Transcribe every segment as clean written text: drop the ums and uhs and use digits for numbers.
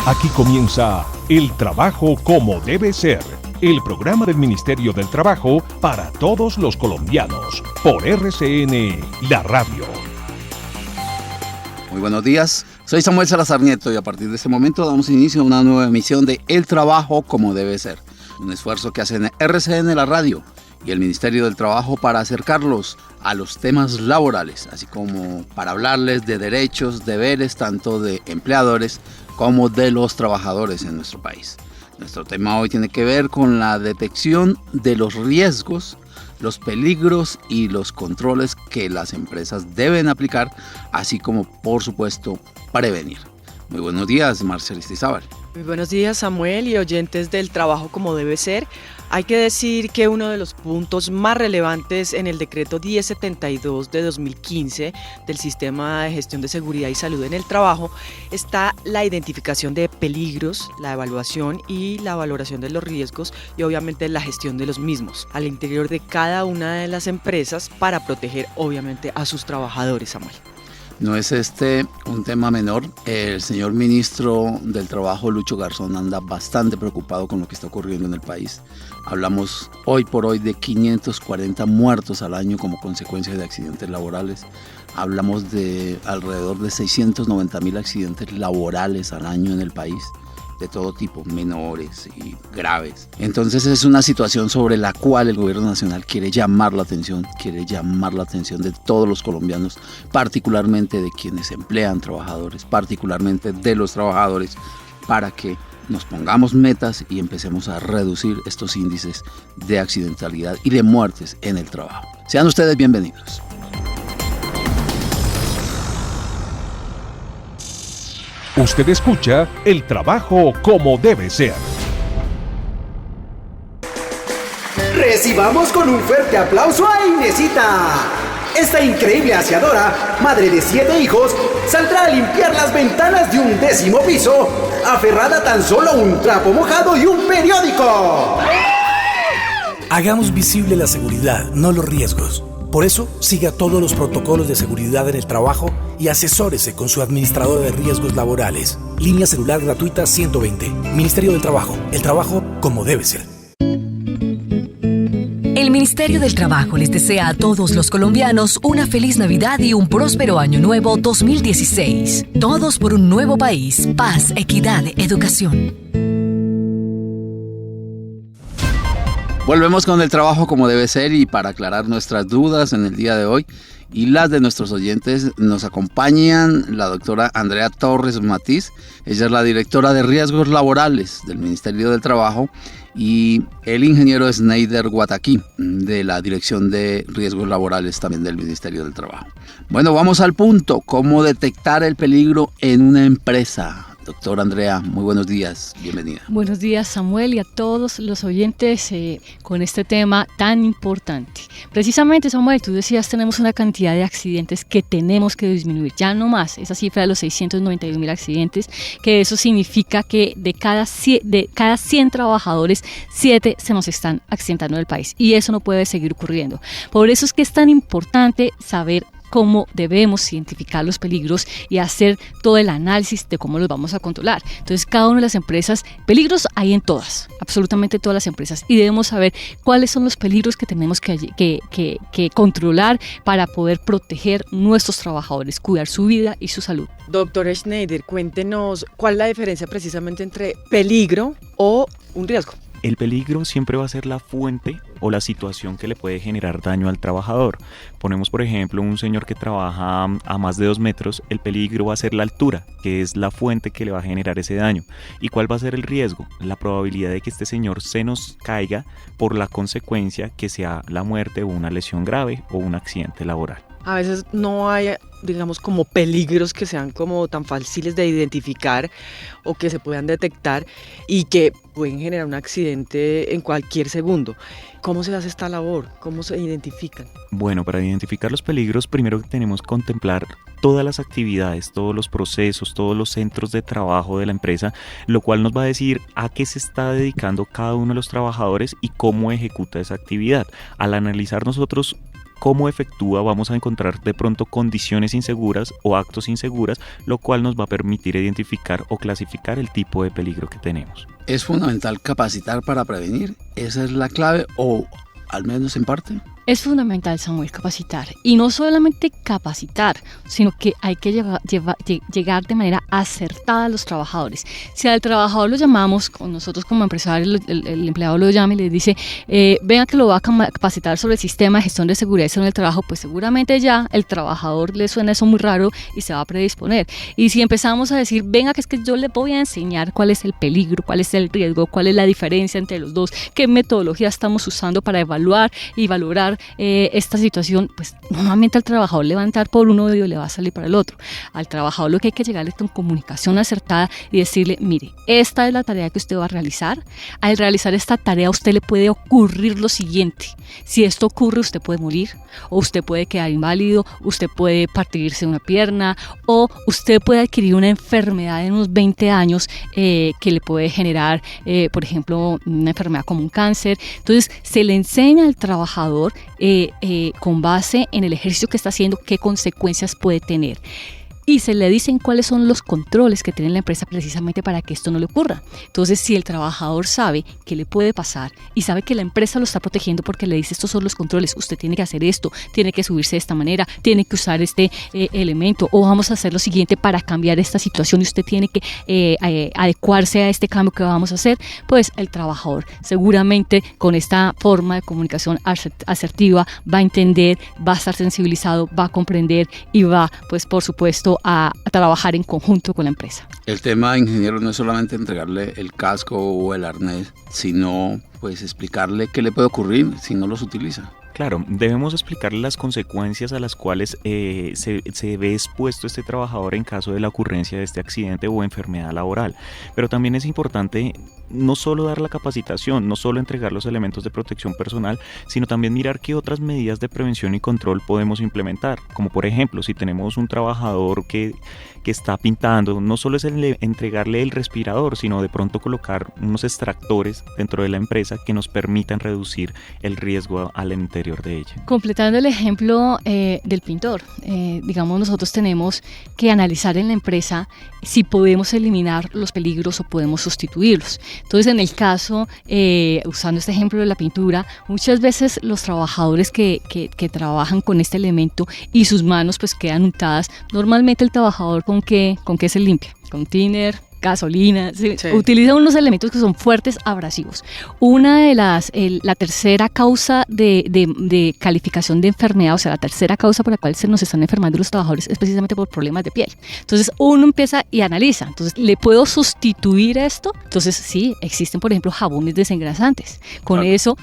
Aquí comienza El Trabajo como debe ser, el programa del Ministerio del Trabajo para todos los colombianos, por RCN, la radio. Muy buenos días, soy Samuel Salazar Nieto y a partir de este momento damos inicio a una nueva emisión de El Trabajo como debe ser, un esfuerzo que hacen RCN, la radio y el Ministerio del Trabajo para acercarlos a los temas laborales, así como para hablarles de derechos, deberes, tanto de empleadores como de los trabajadores en nuestro país. Nuestro tema hoy tiene que ver con la detección de los riesgos, los peligros y los controles que las empresas deben aplicar, así como, por supuesto, prevenir. Muy buenos días, Marcela Istizábal. Muy buenos días, Samuel, y oyentes del Trabajo como debe ser. Hay que decir que uno de los puntos más relevantes en el decreto 1072 de 2015 del Sistema de Gestión de Seguridad y Salud en el Trabajo está la identificación de peligros, la evaluación y la valoración de los riesgos y obviamente la gestión de los mismos al interior de cada una de las empresas para proteger obviamente a sus trabajadores, Samuel. No es un tema menor. El señor ministro del Trabajo, Lucho Garzón, anda bastante preocupado con lo que está ocurriendo en el país. Hablamos hoy por hoy de 540 muertos al año como consecuencia de accidentes laborales. Hablamos de alrededor de 690.000 accidentes laborales al año en el país, de todo tipo, menores y graves. Entonces es una situación sobre la cual el gobierno nacional quiere llamar la atención de todos los colombianos, particularmente de quienes emplean trabajadores, particularmente de los trabajadores, para que nos pongamos metas y empecemos a reducir estos índices de accidentalidad y de muertes en el trabajo. Sean ustedes bienvenidos. Usted escucha El Trabajo como debe ser. Recibamos con un fuerte aplauso a Inesita. Esta increíble aseadora, madre de 7 hijos, saldrá a limpiar las ventanas de un 10º piso, aferrada a tan solo un trapo mojado y un periódico. Hagamos visible la seguridad, no los riesgos. Por eso, siga todos los protocolos de seguridad en el trabajo y asesórese con su administrador de riesgos laborales. Línea celular gratuita 120. Ministerio del Trabajo. El trabajo como debe ser. El Ministerio del Trabajo les desea a todos los colombianos una feliz Navidad y un próspero Año Nuevo 2016. Todos por un nuevo país, paz, equidad, educación. Volvemos con el trabajo como debe ser y para aclarar nuestras dudas en el día de hoy y las de nuestros oyentes nos acompañan la doctora Andrea Torres Matiz. Ella es la directora de riesgos laborales del Ministerio del Trabajo y el ingeniero Sneider Guataquí de la Dirección de Riesgos Laborales también del Ministerio del Trabajo. Bueno, vamos al punto. ¿Cómo detectar el peligro en una empresa? Doctora Andrea, muy buenos días, bienvenida. Buenos días, Samuel, y a todos los oyentes con este tema tan importante. Precisamente, Samuel, tú decías, tenemos una cantidad de accidentes que tenemos que disminuir, ya no más, esa cifra de los 691.000 accidentes, que eso significa que de cada 100 trabajadores, 7 se nos están accidentando en el país, y eso no puede seguir ocurriendo. Por eso es que es tan importante saber cómo debemos identificar los peligros y hacer todo el análisis de cómo los vamos a controlar. Entonces, cada una de las empresas, peligros hay en todas, absolutamente todas las empresas, y debemos saber cuáles son los peligros que tenemos que controlar para poder proteger nuestros trabajadores, cuidar su vida y su salud. Doctor Schneider, cuéntenos cuál es la diferencia precisamente entre peligro o un riesgo. El peligro siempre va a ser la fuente o la situación que le puede generar daño al trabajador. Ponemos, por ejemplo, un señor que trabaja a más de 2 metros, el peligro va a ser la altura, que es la fuente que le va a generar ese daño. ¿Y cuál va a ser el riesgo? La probabilidad de que este señor se nos caiga por la consecuencia que sea la muerte o una lesión grave o un accidente laboral. A veces no hay, digamos, como peligros que sean como tan fáciles de identificar o que se puedan detectar y que pueden generar un accidente en cualquier segundo. ¿Cómo se hace esta labor? ¿Cómo se identifican? Bueno, para identificar los peligros, primero tenemos que contemplar todas las actividades, todos los procesos, todos los centros de trabajo de la empresa, lo cual nos va a decir a qué se está dedicando cada uno de los trabajadores y cómo ejecuta esa actividad. Al analizar nosotros cómo efectúa, vamos a encontrar de pronto condiciones inseguras o actos inseguras, lo cual nos va a permitir identificar o clasificar el tipo de peligro que tenemos. ¿Es fundamental capacitar para prevenir? ¿Esa es la clave o al menos en parte? Es fundamental, Samuel, capacitar. Y no solamente capacitar, sino que hay que llegar de manera acertada a los trabajadores. Si al trabajador lo llamamos, nosotros como empresarios, el empleado lo llama y le dice, venga que lo va a capacitar sobre el sistema de gestión de seguridad en el trabajo, pues seguramente ya el trabajador le suena eso muy raro y se va a predisponer. Y si empezamos a decir, venga que es que yo le voy a enseñar cuál es el peligro, cuál es el riesgo, cuál es la diferencia entre los dos, qué metodología estamos usando para evaluar y valorar esta situación, pues normalmente al trabajador le va a entrar por un oído y le va a salir para el otro. Al trabajador lo que hay que llegarle con comunicación acertada y decirle, mire, esta es la tarea que usted va a realizar. Al realizar esta tarea a usted le puede ocurrir lo siguiente. Si esto ocurre, usted puede morir, o usted puede quedar inválido, usted puede partirse una pierna, o usted puede adquirir una enfermedad en unos 20 años que le puede generar, por ejemplo, una enfermedad como un cáncer. Entonces, se le enseña al trabajador con base en el ejercicio que está haciendo, qué consecuencias puede tener. Y se le dicen cuáles son los controles que tiene la empresa precisamente para que esto no le ocurra. Entonces, si el trabajador sabe qué le puede pasar y sabe que la empresa lo está protegiendo porque le dice estos son los controles, usted tiene que hacer esto, tiene que subirse de esta manera, tiene que usar este elemento, o vamos a hacer lo siguiente para cambiar esta situación y usted tiene que adecuarse a este cambio que vamos a hacer, pues el trabajador seguramente con esta forma de comunicación asertiva va a entender, va a estar sensibilizado, va a comprender y va, pues por supuesto, a trabajar en conjunto con la empresa. El tema, ingeniero, no es solamente entregarle el casco o el arnés, sino pues explicarle qué le puede ocurrir si no los utiliza. Claro, debemos explicarle las consecuencias a las cuales se ve expuesto este trabajador en caso de la ocurrencia de este accidente o enfermedad laboral. Pero también es importante no solo dar la capacitación, no solo entregar los elementos de protección personal, sino también mirar qué otras medidas de prevención y control podemos implementar. Como por ejemplo, si tenemos un trabajador que está pintando, no solo es entregarle el respirador, sino de pronto colocar unos extractores dentro de la empresa que nos permitan reducir el riesgo al interior de ella. Completando el ejemplo del pintor, digamos nosotros tenemos que analizar en la empresa si podemos eliminar los peligros o podemos sustituirlos. Entonces, en el caso, usando este ejemplo de la pintura, muchas veces los trabajadores que trabajan con este elemento y sus manos pues quedan untadas, normalmente el trabajador ¿con qué se limpia? Con thinner, gasolina, sí. Utiliza unos elementos que son fuertes, abrasivos. Una de la tercera causa de calificación de enfermedad, o sea, la tercera causa por la cual se nos están enfermando los trabajadores es precisamente por problemas de piel. Entonces, uno empieza y analiza. Entonces, ¿le puedo sustituir esto? Entonces, sí, existen, por ejemplo, jabones desengrasantes. Con eso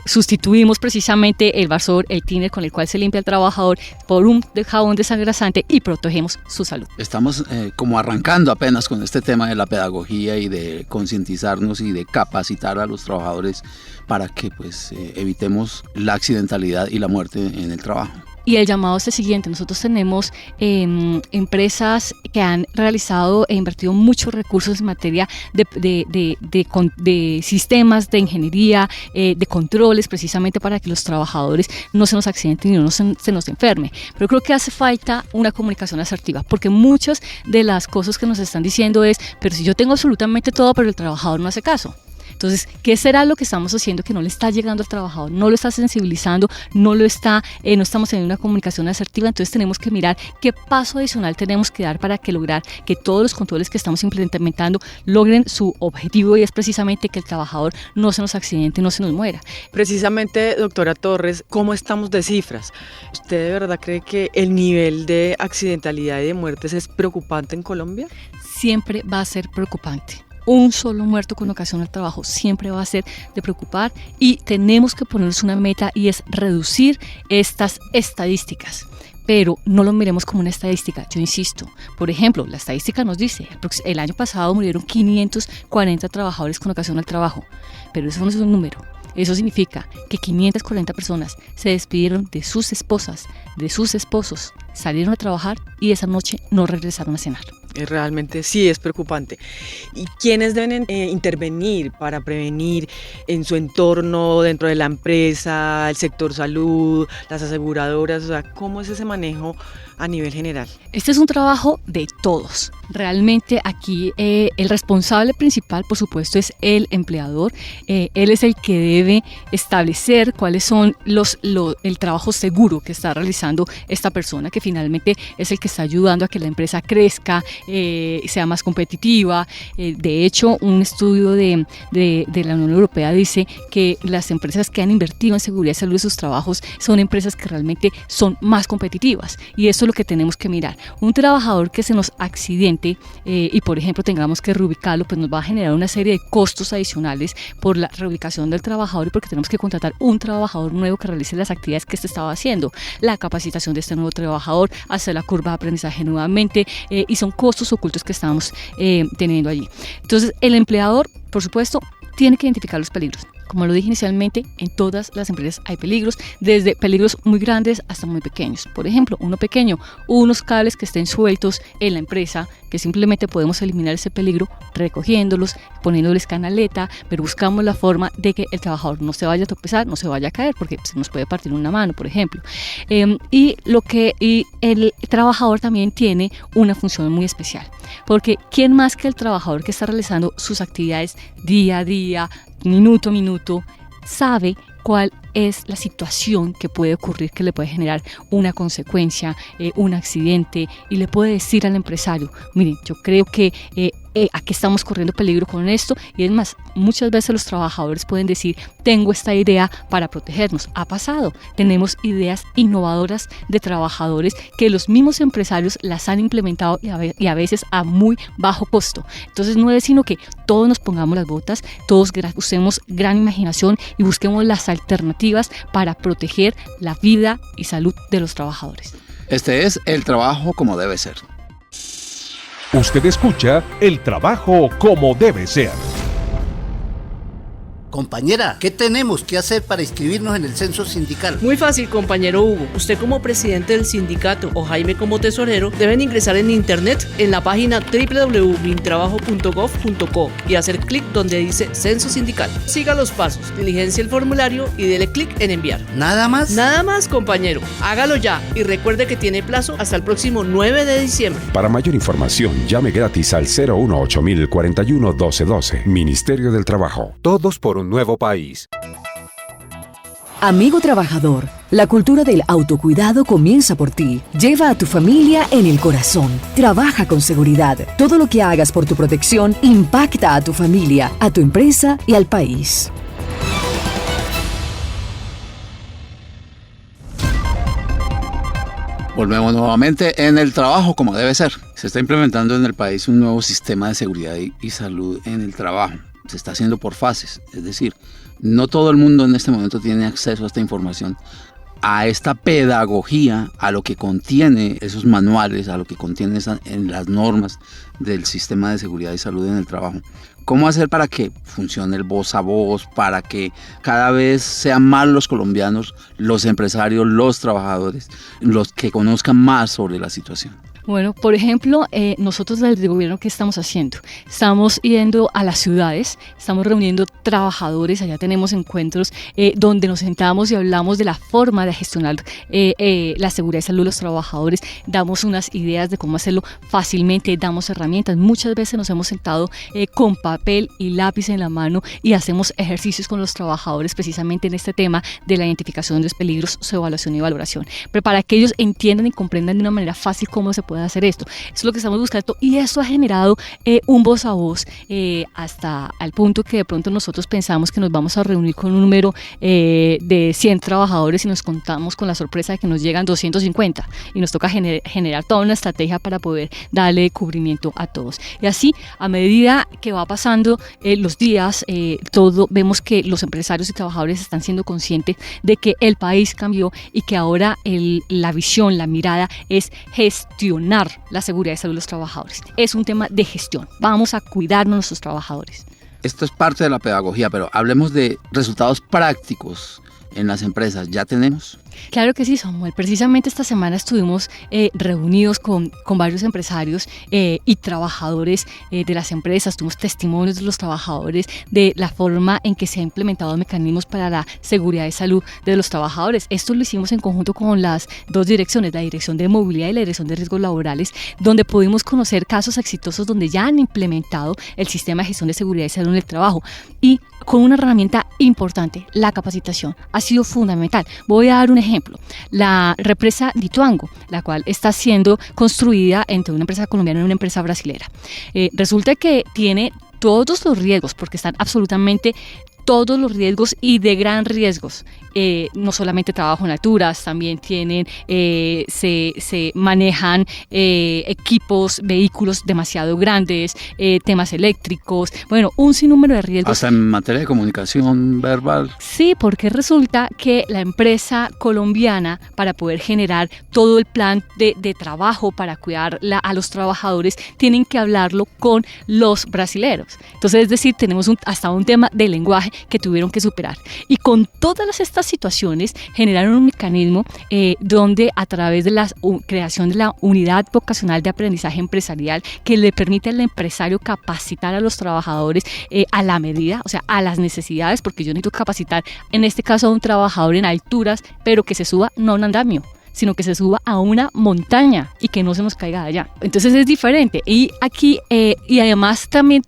sustituimos precisamente el varsor, el thinner con el cual se limpia el trabajador por un jabón desengrasante y protegemos su salud. Estamos como arrancando apenas con este tema de la pedagogía y de concientizarnos y de capacitar a los trabajadores para que pues evitemos la accidentalidad y la muerte en el trabajo. Y el llamado es el siguiente: nosotros tenemos empresas que han realizado e invertido muchos recursos en materia de sistemas de ingeniería, de controles, precisamente para que los trabajadores no se nos accidenten y no se nos enferme. Pero creo que hace falta una comunicación asertiva, porque muchas de las cosas que nos están diciendo es, pero si yo tengo absolutamente todo, pero el trabajador no hace caso. Entonces, ¿qué será lo que estamos haciendo que no le está llegando al trabajador? No lo está sensibilizando, no estamos teniendo una comunicación asertiva. Entonces tenemos que mirar qué paso adicional tenemos que dar para lograr que todos los controles que estamos implementando logren su objetivo, y es precisamente que el trabajador no se nos accidente, no se nos muera. Precisamente, doctora Torres, ¿cómo estamos de cifras? ¿Usted de verdad cree que el nivel de accidentalidad y de muertes es preocupante en Colombia? Siempre va a ser preocupante. Un solo muerto con ocasión al trabajo siempre va a ser de preocupar, y tenemos que ponernos una meta, y es reducir estas estadísticas. Pero no lo miremos como una estadística. Yo insisto, por ejemplo, la estadística nos dice el año pasado murieron 540 trabajadores con ocasión al trabajo, pero eso no es un número. Eso significa que 540 personas se despidieron de sus esposas, de sus esposos, salieron a trabajar y esa noche no regresaron a cenar. Realmente sí es preocupante. ¿Y quiénes deben intervenir para prevenir en su entorno, dentro de la empresa, el sector salud, las aseguradoras? O sea, ¿cómo es ese manejo a nivel general? Este es un trabajo de todos. Realmente aquí el responsable principal, por supuesto, es el empleador. Él es el que debe establecer cuáles son el trabajo seguro que está realizando esta persona, que finalmente es el que está ayudando a que la empresa crezca, sea más competitiva. De hecho, un estudio de la Unión Europea dice que las empresas que han invertido en seguridad y salud de sus trabajos son empresas que realmente son más competitivas, y eso es lo que tenemos que mirar. Un trabajador que se nos accidente y por ejemplo tengamos que reubicarlo, pues nos va a generar una serie de costos adicionales por la reubicación del trabajador y porque tenemos que contratar un trabajador nuevo que realice las actividades que estaba haciendo, la capacitación de este nuevo trabajador, hacer la curva de aprendizaje nuevamente, y son costos ocultos que estamos teniendo allí. Entonces el empleador, por supuesto, tiene que identificar los peligros. Como lo dije inicialmente, en todas las empresas hay peligros, desde peligros muy grandes hasta muy pequeños. Por ejemplo, uno pequeño, unos cables que estén sueltos en la empresa, que simplemente podemos eliminar ese peligro recogiéndolos, poniéndoles canaleta, pero buscamos la forma de que el trabajador no se vaya a tropezar, no se vaya a caer, porque se nos puede partir una mano, por ejemplo. Y el trabajador también tiene una función muy especial, porque ¿quién más que el trabajador que está realizando sus actividades día a día, minuto a minuto, sabe cuál es la situación que puede ocurrir, que le puede generar una consecuencia, un accidente, y le puede decir al empresario: miren, yo creo que aquí estamos corriendo peligro con esto? Y es más, muchas veces los trabajadores pueden decir: tengo esta idea para protegernos. Ha pasado, tenemos ideas innovadoras de trabajadores que los mismos empresarios las han implementado y a veces a muy bajo costo. Entonces no es sino que todos nos pongamos las botas, todos usemos gran imaginación y busquemos las alternativas para proteger la vida y salud de los trabajadores. Este es el trabajo como debe ser. Usted escucha El trabajo como debe ser. Compañera, ¿qué tenemos que hacer para inscribirnos en el censo sindical? Muy fácil, compañero Hugo. Usted como presidente del sindicato o Jaime como tesorero deben ingresar en internet en la página www.mintrabajo.gov.co y hacer clic donde dice censo sindical. Siga los pasos, diligencia el formulario y dele clic en enviar. ¿Nada más? Nada más, compañero. Hágalo ya y recuerde que tiene plazo hasta el próximo 9 de diciembre. Para mayor información, llame gratis al 018-041-1212. Ministerio del Trabajo. Todos por un nuevo país. Amigo trabajador, la cultura del autocuidado comienza por ti. Lleva a tu familia en el corazón. Trabaja con seguridad. Todo lo que hagas por tu protección impacta a tu familia, a tu empresa y al país. Volvemos nuevamente en el trabajo como debe ser. Se está implementando en el país un nuevo sistema de seguridad y salud en el trabajo. Se está haciendo por fases, es decir, no todo el mundo en este momento tiene acceso a esta información, a esta pedagogía, a lo que contiene esos manuales, a lo que contiene en las normas del sistema de seguridad y salud en el trabajo. ¿Cómo hacer para que funcione el voz a voz, para que cada vez sean más los colombianos, los empresarios, los trabajadores, los que conozcan más sobre la situación? Bueno, por ejemplo, nosotros desde el gobierno, ¿qué estamos haciendo? Estamos yendo a las ciudades, estamos reuniendo trabajadores, allá tenemos encuentros donde nos sentamos y hablamos de la forma de gestionar la seguridad y salud de los trabajadores, damos unas ideas de cómo hacerlo fácilmente, damos herramientas. Muchas veces nos hemos sentado con papel y lápiz en la mano y hacemos ejercicios con los trabajadores precisamente en este tema de la identificación de los peligros, su evaluación y valoración, pero para que ellos entiendan y comprendan de una manera fácil cómo se puede hacer esto. Eso es lo que estamos buscando y eso ha generado un voz a voz hasta al punto que de pronto nosotros pensamos que nos vamos a reunir con un número de 100 trabajadores y nos contamos con la sorpresa de que nos llegan 250 y nos toca generar toda una estrategia para poder darle cubrimiento a todos. Y así, a medida que va pasando los días, vemos que los empresarios y trabajadores están siendo conscientes de que el país cambió y que ahora la visión, la mirada es gestionar la seguridad y salud de los trabajadores. Es un tema de gestión. Vamos a cuidarnos nuestros trabajadores. Esto es parte de la pedagogía, pero hablemos de resultados prácticos en las empresas, ¿ya tenemos? Claro que sí, Samuel. Precisamente esta semana estuvimos reunidos con varios empresarios y trabajadores de las empresas. Tuvimos testimonios de los trabajadores de la forma en que se han implementado mecanismos para la seguridad y salud de los trabajadores. Esto lo hicimos en conjunto con las dos direcciones, la Dirección de Movilidad y la Dirección de Riesgos Laborales, donde pudimos conocer casos exitosos donde ya han implementado el sistema de gestión de seguridad y salud en el trabajo. Y con una herramienta importante, la capacitación, ha sido fundamental. Voy a dar un ejemplo. La represa Dituango, la cual está siendo construida entre una empresa colombiana y una empresa brasilera. Resulta que tiene todos los riesgos, porque están absolutamente todos los riesgos y de gran riesgos. No solamente trabajo en alturas, también tienen, se manejan equipos, vehículos demasiado grandes, temas eléctricos, bueno, un sinnúmero de riesgos. Hasta en materia de comunicación verbal. Sí, porque resulta que la empresa colombiana, para poder generar todo el plan de trabajo para cuidar a los trabajadores, tienen que hablarlo con los brasileros. Entonces, es decir, tenemos hasta un tema de lenguaje que tuvieron que superar. Y con todas estas situaciones generaron un mecanismo donde a través de la creación de la unidad vocacional de aprendizaje empresarial, que le permite al empresario capacitar a los trabajadores a la medida, o sea, a las necesidades, porque yo necesito capacitar en este caso a un trabajador en alturas, pero que se suba no a un andamio, sino que se suba a una montaña y que no se nos caiga de allá. Entonces es diferente. Y aquí, y además también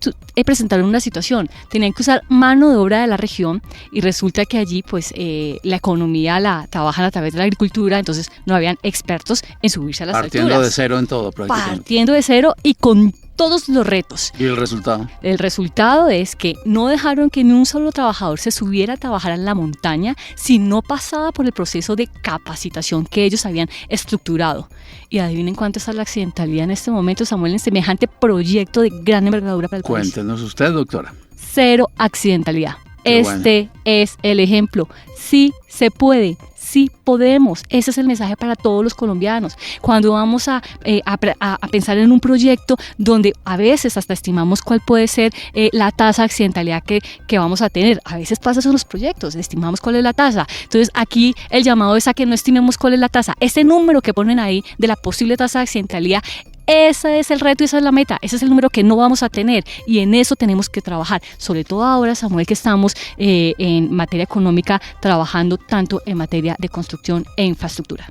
presentaron una situación, tenían que usar mano de obra de la región y resulta que allí pues la economía la trabajan a través de la agricultura, entonces no habían expertos en subirse a las alturas. Partiendo de cero en todo prácticamente. Partiendo de cero y con todos los retos. ¿Y el resultado? El resultado es que no dejaron que ni un solo trabajador se subiera a trabajar en la montaña si no pasaba por el proceso de capacitación que ellos habían estructurado. Y adivinen cuánto está la accidentalidad en este momento, Samuel, en semejante proyecto de gran envergadura para el país. Cuéntenos usted, doctora. 0 accidentalidad. Qué este es el ejemplo. Sí se puede. Sí podemos, ese es el mensaje para todos los colombianos. Cuando vamos a pensar en un proyecto donde a veces hasta estimamos cuál puede ser la tasa de accidentalidad que vamos a tener, a veces pasa eso en los proyectos, estimamos cuál es la tasa. Entonces aquí el llamado es a que no estimemos cuál es la tasa. Ese número que ponen ahí de la posible tasa de accidentalidad, ese es el reto y esa es la meta, ese es el número que no vamos a tener y en eso tenemos que trabajar, sobre todo ahora, Samuel, que estamos en materia económica trabajando tanto en materia de construcción e infraestructura.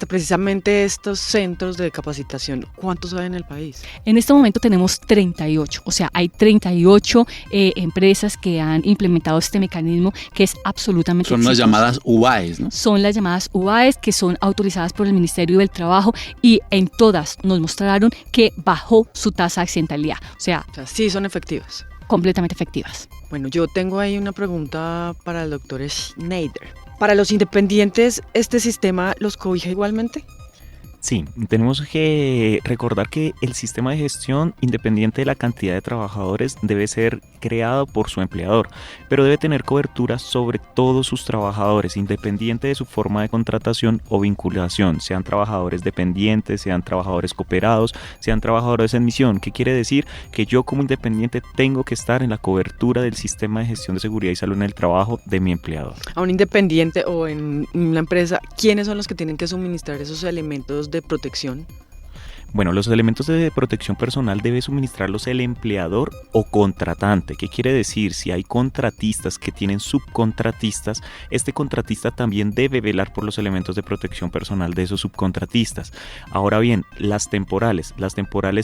Precisamente estos centros de capacitación, ¿cuántos hay en el país? En este momento tenemos 38, o sea, hay 38 empresas que han implementado este mecanismo que es absolutamente Son exitoso. las llamadas UAEs, ¿no? Son las llamadas UAEs que son autorizadas por el Ministerio del Trabajo y en todas nos mostraron que bajó su tasa de accidentalidad. O sea, sí son efectivas. Completamente efectivas. Bueno, yo tengo ahí una pregunta para el doctor Schneider. ¿Para los independientes este sistema los cobija igualmente? Sí, tenemos que recordar que el sistema de gestión, independiente de la cantidad de trabajadores, debe ser creado por su empleador, pero debe tener cobertura sobre todos sus trabajadores, independiente de su forma de contratación o vinculación, sean trabajadores dependientes, sean trabajadores cooperados, sean trabajadores en misión. ¿Qué quiere decir? Que yo como independiente tengo que estar en la cobertura del sistema de gestión de seguridad y salud en el trabajo de mi empleador. A un independiente o en una empresa, ¿quiénes son los que tienen que suministrar esos elementos de protección? Bueno, los elementos de protección personal debe suministrarlos el empleador o contratante. ¿Qué quiere decir? Si hay contratistas que tienen subcontratistas, este contratista también debe velar por los elementos de protección personal de esos subcontratistas. Ahora bien, las temporales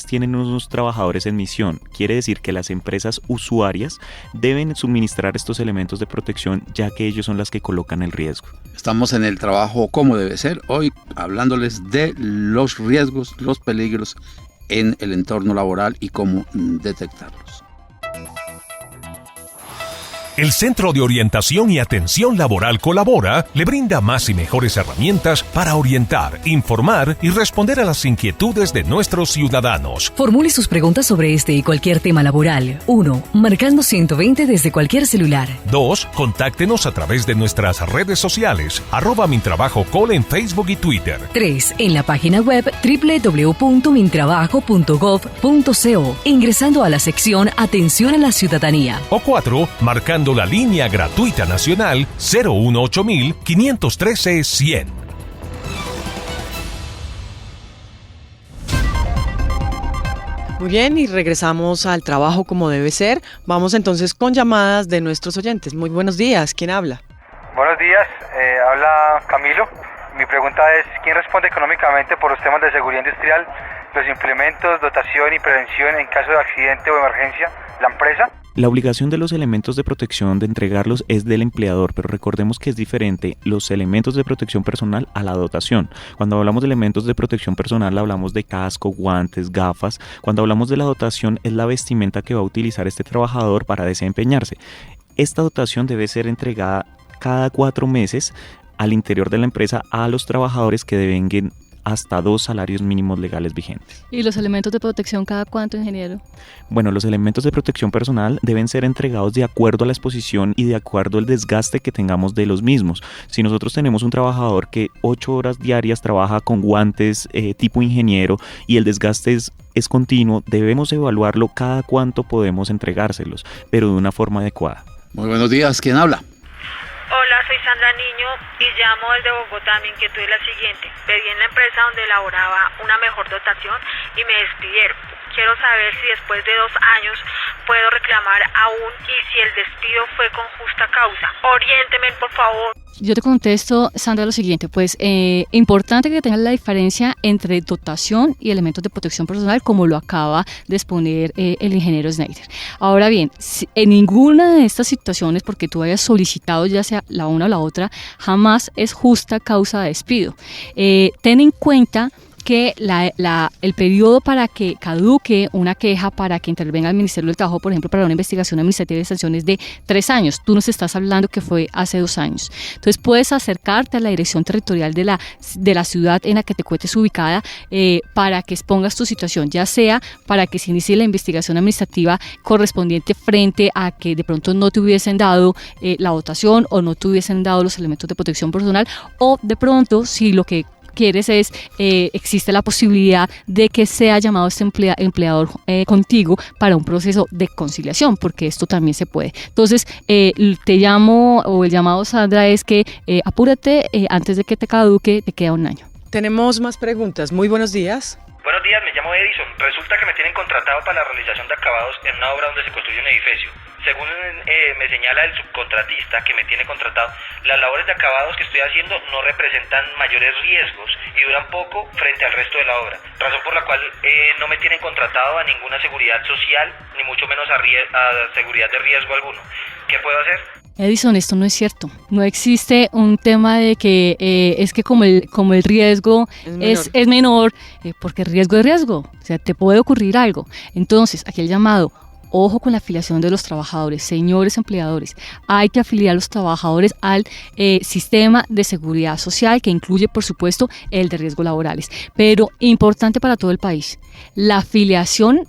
tienen unos trabajadores en misión. Quiere decir que las empresas usuarias deben suministrar estos elementos de protección, ya que ellos son las que colocan el riesgo. Estamos en el trabajo como debe ser, hoy hablándoles de los riesgos, los peligros en el entorno laboral y cómo detectarlos. El Centro de Orientación y Atención Laboral Colabora le brinda más y mejores herramientas para orientar, informar y responder a las inquietudes de nuestros ciudadanos. Formule sus preguntas sobre este y cualquier tema laboral. 1. Marcando 120 desde cualquier celular. 2. Contáctenos a través de nuestras redes sociales, @mintrabajocol en Facebook y Twitter. 3. En la página web www.mintrabajo.gov.co, ingresando a la sección Atención a la Ciudadanía. O 4. Marcando llamando la línea gratuita nacional 018-513-100. Muy bien, y regresamos al trabajo como debe ser. Vamos entonces con llamadas de nuestros oyentes. Muy buenos días, ¿quién habla? Buenos días, habla Camilo. Mi pregunta es, ¿quién responde económicamente por los temas de seguridad industrial, los implementos, dotación y prevención en caso de accidente o emergencia? ¿La empresa? La obligación de los elementos de protección de entregarlos es del empleador, pero recordemos que es diferente los elementos de protección personal a la dotación. Cuando hablamos de elementos de protección personal hablamos de casco, guantes, gafas. Cuando hablamos de la dotación es la vestimenta que va a utilizar este trabajador para desempeñarse. Esta dotación debe ser entregada cada 4 meses al interior de la empresa a los trabajadores que devenguen hasta 2 salarios mínimos legales vigentes. ¿Y los elementos de protección cada cuánto, ingeniero? Bueno, los elementos de protección personal deben ser entregados de acuerdo a la exposición y de acuerdo al desgaste que tengamos de los mismos. Si nosotros tenemos un trabajador que 8 horas diarias trabaja con guantes tipo ingeniero y el desgaste es continuo, debemos evaluarlo cada cuánto podemos entregárselos, pero de una forma adecuada. Muy buenos días, ¿quién habla? Hola, soy Sandra Niño y llamo desde Bogotá. Mi inquietud es la siguiente. Pedí en la empresa donde laboraba una mejor dotación y me despidieron. Quiero saber si después de 2 años puedo reclamar aún y si el despido fue con justa causa. Oriénteme, por favor. Yo te contesto, Sandra, lo siguiente, pues importante que tengas la diferencia entre dotación y elementos de protección personal, como lo acaba de exponer el ingeniero Schneider. Ahora bien, en ninguna de estas situaciones, porque tú hayas solicitado ya sea la una o la otra, jamás es justa causa de despido. Ten en cuenta que el periodo para que caduque una queja, para que intervenga el Ministerio del Trabajo, por ejemplo, para una investigación administrativa de sanciones de 3 años. Tú nos estás hablando que fue hace 2 años. Entonces puedes acercarte a la dirección territorial de la ciudad en la que te encuentres ubicada para que expongas tu situación, ya sea para que se inicie la investigación administrativa correspondiente frente a que de pronto no te hubiesen dado la dotación o no te hubiesen dado los elementos de protección personal, o de pronto si lo que quieres es, existe la posibilidad de que sea llamado este empleador contigo para un proceso de conciliación, porque esto también se puede. Entonces, te llamo, o el llamado, Sandra, es que apúrate antes de que te caduque, te queda 1 año. Tenemos más preguntas. Muy buenos días. Buenos días, me llamo Edison. Resulta que me tienen contratado para la realización de acabados en una obra donde se construye un edificio. Según me señala el subcontratista que me tiene contratado, las labores de acabados que estoy haciendo no representan mayores riesgos y duran poco frente al resto de la obra, razón por la cual no me tienen contratado a ninguna seguridad social, ni mucho menos a seguridad de riesgo alguno. ¿Qué puedo hacer? Edison, esto no es cierto. No existe un tema de que es que como el riesgo es menor, porque el riesgo es riesgo, o sea, te puede ocurrir algo. Entonces, aquí el llamado: ojo con la afiliación de los trabajadores, señores empleadores. Hay que afiliar a los trabajadores al sistema de seguridad social, que incluye, por supuesto, el de riesgos laborales. Pero importante para todo el país, la afiliación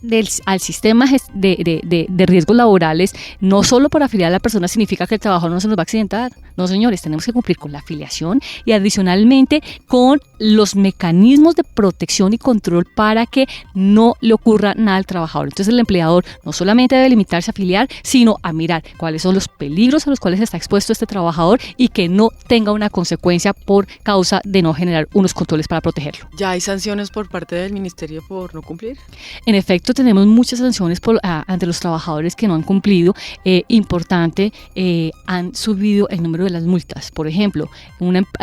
al sistema de riesgos laborales, no solo por afiliar a la persona significa que el trabajador no se nos va a accidentar. No, señores, tenemos que cumplir con la afiliación y adicionalmente con los mecanismos de protección y control para que no le ocurra nada al trabajador. Entonces, el empleador no solamente debe limitarse a afiliar, sino a mirar cuáles son los peligros a los cuales está expuesto este trabajador y que no tenga una consecuencia por causa de no generar unos controles para protegerlo. ¿Ya hay sanciones por parte del ministerio por no cumplir? En efecto, tenemos muchas sanciones ante los trabajadores que no han cumplido. Importante, han subido el número de las multas. Por ejemplo,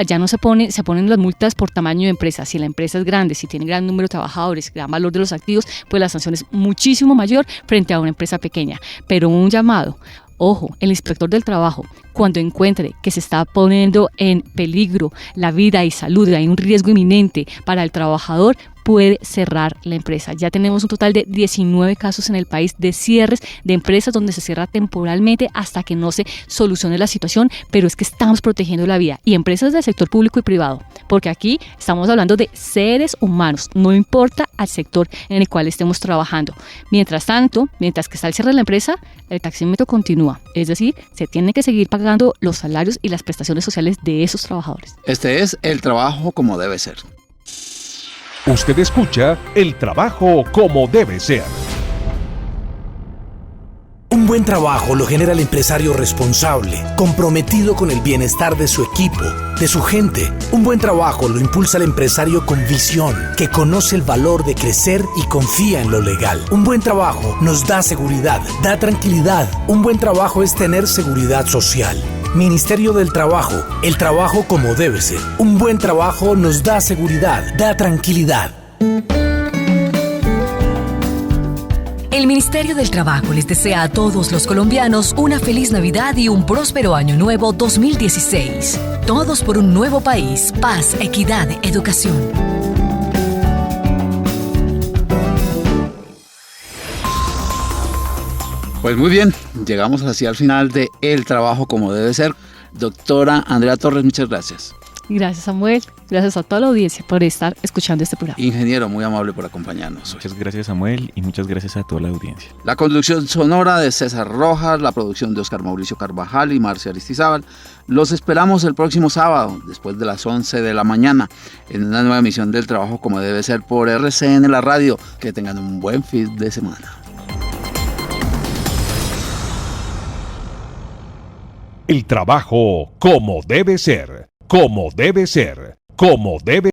ya no se ponen las multas por tamaño de empresa. Si la empresa es grande, si tiene gran número de trabajadores, gran valor de los activos, pues la sanción es muchísimo mayor frente a una empresa pequeña. Pero un llamado: ojo, el inspector del trabajo, cuando encuentre que se está poniendo en peligro la vida y salud, hay un riesgo inminente para el trabajador, puede cerrar la empresa. Ya tenemos un total de 19 casos en el país de cierres de empresas donde se cierra temporalmente hasta que no se solucione la situación, pero es que estamos protegiendo la vida, y empresas del sector público y privado, porque aquí estamos hablando de seres humanos, no importa al sector en el cual estemos trabajando. Mientras tanto, mientras que está el cierre de la empresa, el taxímetro continúa, es decir, se tienen que seguir pagando los salarios y las prestaciones sociales de esos trabajadores. Este es el trabajo como debe ser. Usted escucha El Trabajo como debe ser. Un Un buen trabajo lo genera el empresario responsable, comprometido con el bienestar de su equipo, de su gente. Un buen trabajo lo impulsa el empresario con visión, que conoce el valor de crecer y confía en lo legal. Un buen trabajo nos da seguridad, da tranquilidad. Un buen trabajo es tener seguridad social. Ministerio del Trabajo, el trabajo como debe ser. Un buen trabajo nos da seguridad, da tranquilidad. El Ministerio del Trabajo les desea a todos los colombianos una feliz Navidad y un próspero Año Nuevo 2016. Todos por un nuevo país, paz, equidad, educación. Pues muy bien, llegamos así al final de El Trabajo como debe ser. Doctora Andrea Torres, muchas gracias. Gracias, Samuel. Gracias a toda la audiencia por estar escuchando este programa. Ingeniero, muy amable por acompañarnos. Muchas gracias, Samuel, y muchas gracias a toda la audiencia. La conducción sonora de César Rojas, la producción de Oscar Mauricio Carvajal y Marcia Aristizábal. Los esperamos el próximo sábado, después de las 11 de la mañana, en una nueva emisión del Trabajo como debe ser por RCN La Radio. Que tengan un buen fin de semana. El trabajo como debe ser, como debe ser, como debe